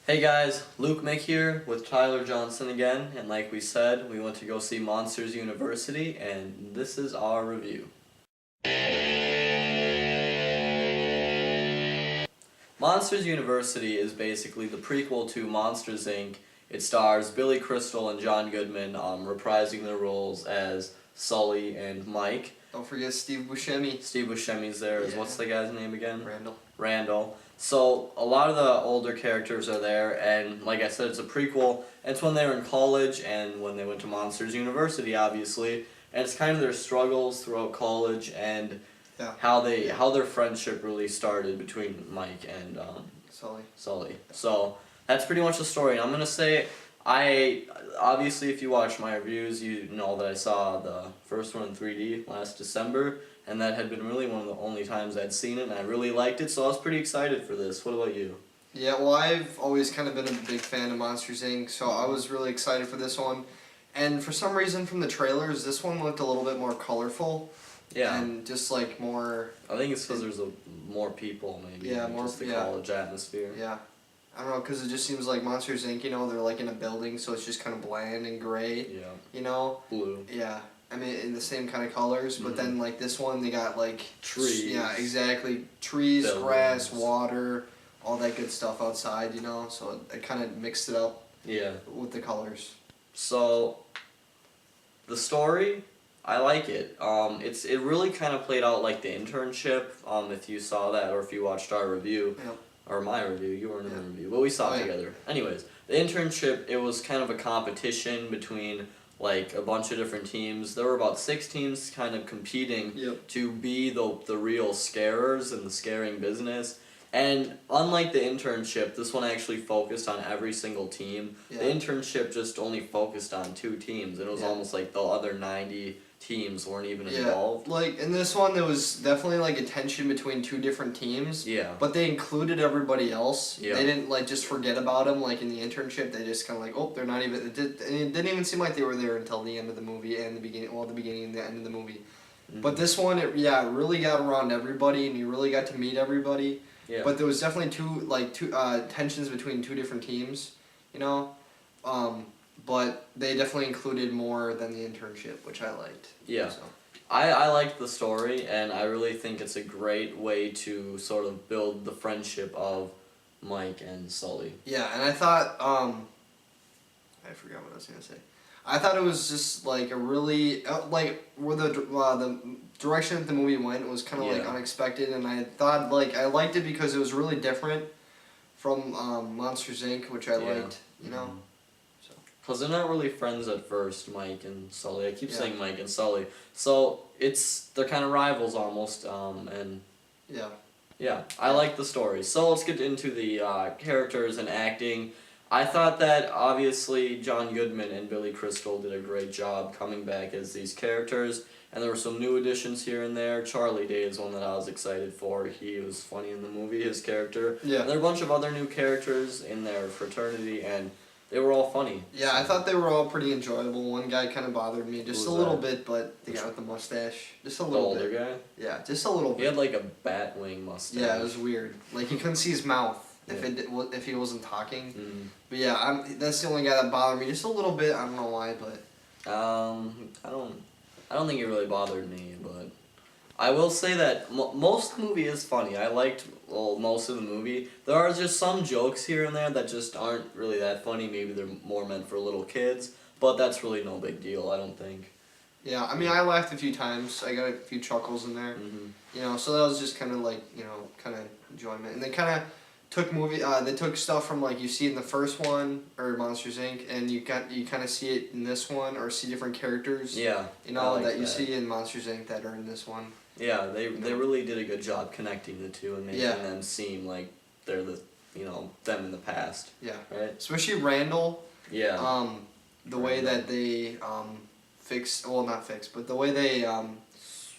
Hey guys, lukemick here with Tyler Johnson again, and like we said, we went to go see Monsters University, and this is our review. Monsters University is basically the prequel to Monsters, Inc. It stars Billy Crystal and John Goodman reprising their roles as Sully and Mike. Don't forget Steve Buscemi. Steve Buscemi's there. Yeah. What's the guy's name again? Randall. So a lot of the older characters are there, and like I said, it's a prequel. It's when they were in college and when they went to Monsters University, obviously, and it's kind of their struggles throughout college and how their friendship really started between Mike and Sully. So that's pretty much the story. And I'm gonna say, obviously, if you watch my reviews, you know that I saw the first one in 3D last December. And that had been really one of the only times I'd seen it, and I really liked it, so I was pretty excited for this. What about you? Yeah, well, I've always kind of been a big fan of Monsters, Inc., so I was really excited for this one. And for some reason from the trailers, this one looked a little bit more colorful. Yeah. And just like more... I think it's because there's more people, maybe. Yeah, more... Just the college atmosphere. Yeah. I don't know, because it just seems like Monsters, Inc., they're like in a building, so it's just kind of bland and gray. Yeah. Blue. Yeah. I mean, in the same kind of colors, but then, like, this one, they got, like... Trees. Yeah, exactly. Trees, buildings. Grass, water, all that good stuff outside, so it kind of mixed it up with the colors. So, the story, I like it. It really kind of played out like the internship, if you saw that, or if you watched our review, or my review, you weren't in the review, but we saw it together. Anyways, the internship, it was kind of a competition between... like a bunch of different teams. There were about 6 teams kind of competing to be the real scarers in the scaring business. And unlike the internship, this one actually focused on every single team. The internship just only focused on 2 teams, and it was almost like the other 90 teams weren't even involved. Like in this one, there was definitely like a tension between 2 different teams. But they included everybody else. They didn't like just forget about them. Like in the internship, they just kind of like, oh, they're not even. It didn't even seem like they were there until the end of the movie and the beginning. Well, the beginning and the end of the movie. But this one, it really got around everybody, and you really got to meet everybody. But there was definitely two tensions between 2 different teams, but they definitely included more than the internship, which I liked. Yeah. So. I liked the story, and I really think it's a great way to sort of build the friendship of Mike and Sully. Yeah, and I thought, I forgot what I was going to say. I thought it was just like a really, where the direction that the movie went was kind of like unexpected, and I thought, I liked it because it was really different from Monsters, Inc., which I liked, Because they're not really friends at first, Mike and Sully. I keep saying Mike and Sully. So they're kind of rivals almost, and... Yeah, I like the story. So let's get into the characters and acting. I thought that, obviously, John Goodman and Billy Crystal did a great job coming back as these characters, and there were some new additions here and there. Charlie Day is one that I was excited for. He was funny in the movie, his character. Yeah. And there are a bunch of other new characters in their fraternity, and they were all funny. Yeah, I thought they were all pretty enjoyable. One guy kind of bothered me just a little bit, but the guy with the mustache, just a little bit. The older guy? Yeah, just a little bit. He had like a bat wing mustache. Yeah, it was weird. Like, you couldn't see his mouth if he wasn't talking. But yeah, that's the only guy that bothered me just a little bit. I don't know why, but... I don't think it really bothered me, but... I will say that most of the movie is funny. I liked most of the movie. There are just some jokes here and there that just aren't really that funny. Maybe they're more meant for little kids, but that's really no big deal, I don't think. Yeah, I mean, I laughed a few times. I got a few chuckles in there. So that was just kind of like, kind of enjoyment. And they kind of they took stuff from like you see in the first one, or Monsters, Inc., and you kind of see it in this one, or see different characters. Yeah. That you see in Monsters, Inc. that are in this one. Yeah, they really did a good job connecting the two and making them seem like they're them in the past. Yeah. Right? Especially Randall. Yeah. The way that they but the way they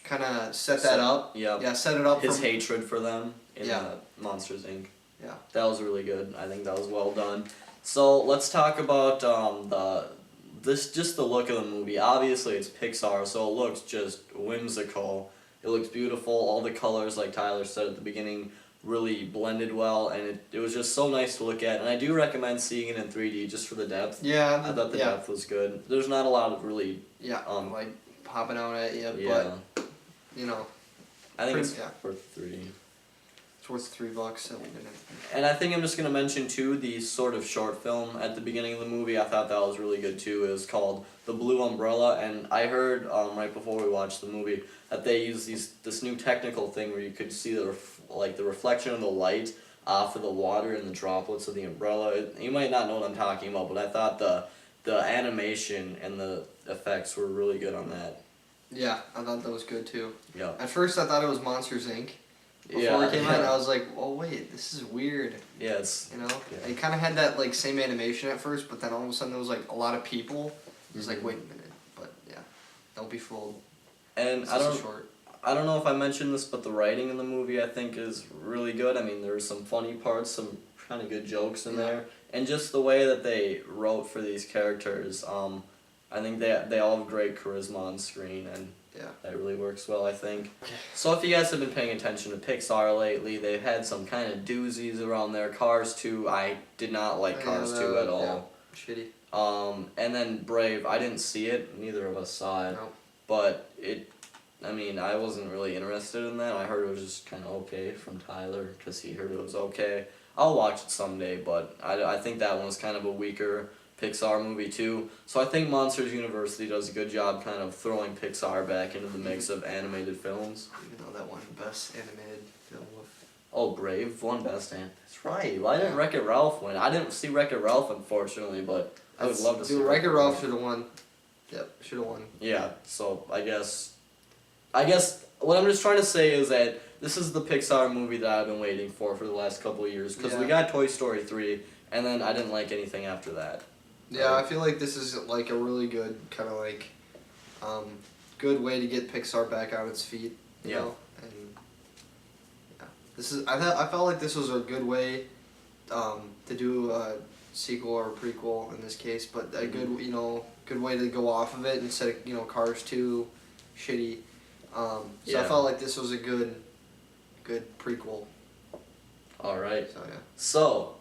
kind of set that up. Yeah. Yeah, set it up. His hatred for them in Monsters, Inc. Yeah. That was really good. I think that was well done. So let's talk about just the look of the movie. Obviously, it's Pixar, so it looks just whimsical. It looks beautiful. All the colors, like Tyler said at the beginning, really blended well, and it was just so nice to look at. And I do recommend seeing it in 3D just for the depth. Yeah, I thought the depth was good. There's not a lot of really like popping out at you, but you know, I think it's worth 3D. It's worth $3. And I think I'm just gonna mention too the sort of short film at the beginning of the movie. I thought that was really good too. It was called The Blue Umbrella, and I heard right before we watched the movie that they use this new technical thing where you could see the reflection of the light off of the water and the droplets of the umbrella. You might not know what I'm talking about, but I thought the animation and the effects were really good on that. Yeah, I thought that was good too. Yeah. At first, I thought it was Monsters Inc. Before it came out, I was like, "Oh wait, this is weird." Yeah, it's It kind of had that like same animation at first, but then all of a sudden there was like a lot of people. It was like, wait a minute, but yeah, don't be fooled. And I don't know if I mentioned this, but the writing in the movie I think is really good. I mean, there's some funny parts, some kind of good jokes in there, and just the way that they wrote for these characters. I think they all have great charisma on screen, and that really works well, I think. So if you guys have been paying attention to Pixar lately, they've had some kind of doozies around there. Cars 2, I did not like Cars 2 at all. Shitty. And then Brave, I didn't see it. Neither of us saw it. No. But I mean, I wasn't really interested in that. I heard it was just kind of okay from Tyler because he heard it was okay. I'll watch it someday, but I think that one was kind of a weaker Pixar movie too. So I think Monsters University does a good job kind of throwing Pixar back into the mix of animated films. Even though that won Best Animated Film. Oh, Brave won Best Animated. That's right. Why didn't Wreck-It Ralph win? I didn't see Wreck-It Ralph, unfortunately, but I would love to see Wreck-It Ralph should have won. Yep, should have won. Yeah, so I guess what I'm just trying to say is that this is the Pixar movie that I've been waiting for the last couple of years, because we got Toy Story 3, and then I didn't like anything after that. Yeah, I feel like this is like a really good kind of like good way to get Pixar back on its feet. You know? And this is I felt like this was a good way to do a sequel or a prequel in this case, but a good good way to go off of it instead of Cars 2 shitty. So I felt like this was a good prequel. All right. So yeah. So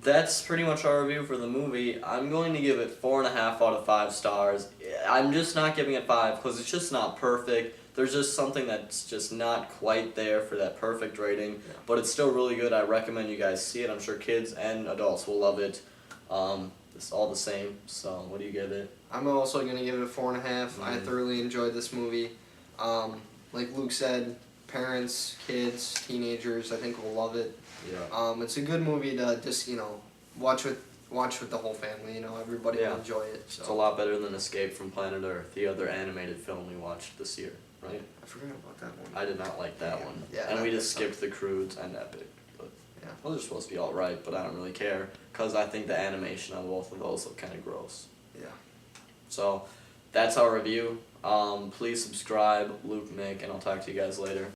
that's pretty much our review for the movie. I'm going to give it 4.5 out of 5 stars. I'm just not giving it 5 because it's just not perfect. There's just something that's just not quite there for that perfect rating, but it's still really good. I recommend you guys see it. I'm sure kids and adults will love it. It's all the same. So what do you give it? I'm also going to give it a 4.5. I thoroughly enjoyed this movie. Like Luke said, parents, kids, teenagers, I think will love it. Yeah. It's a good movie to just watch with the whole family. Everybody will enjoy it. So. It's a lot better than Escape from Planet Earth, the other animated film we watched this year, right? I forgot about that one. I did not like that one. Yeah, and we just skipped The Croods and Epic. But those are supposed to be alright, but I don't really care because I think the animation on both of those look kind of gross. Yeah. So that's our review. Please subscribe, lukemick, and I'll talk to you guys later.